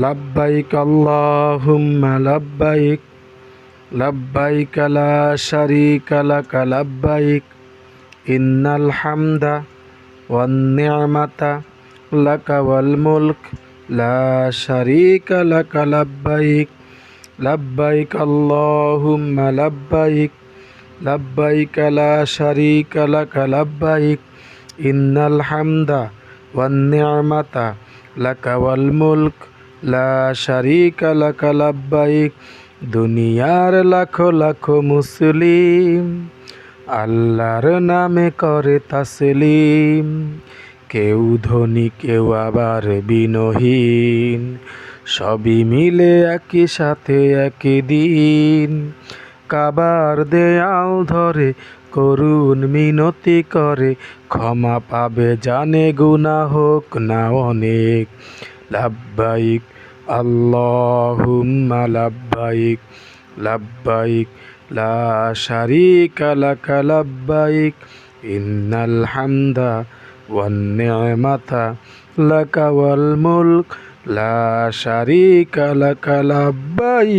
লব্বাইক আল্লাহুম্মা লব্বাইক লব্বাইক লা শারীকা লাক লব্বাইক ইন্নাল হামদা ওয়ান নি'মাতা লাকা ওয়াল মুলক লা শারীকা লাক লব্বাইক লব্বাইক আল্লাহুম্মা লব্বাইক লব্বাইক লা শারীকা লাক লব্বাইক ইন্নাল হামদা ওয়ান নি'মাতা লাকা ওয়াল মুলক লা শারীকা লাক লব্বাইক। দুনিয়ার লাখো লাখো মুসলিম আল্লাহর নামে করে তাসলিম, কেউ ধনী কেউ আবার বিনহীন, সবই মিলে একই সাথে একই দিন। কাবার দেয়াল ধরে করুণ মিনতি করে, ক্ষমা পাবে জানে গুনাহ হোক না অনেক। লাব্বাইক আল্লাহুম্মা লাব্বাইক লাব্বাইক লা শারীকা লাক লাব্বাইক ইন্নাল হামদা ওয়ান নি'মাতা লাকা ওয়াল মুলক লা শারীকা লাক লাব্বাইক।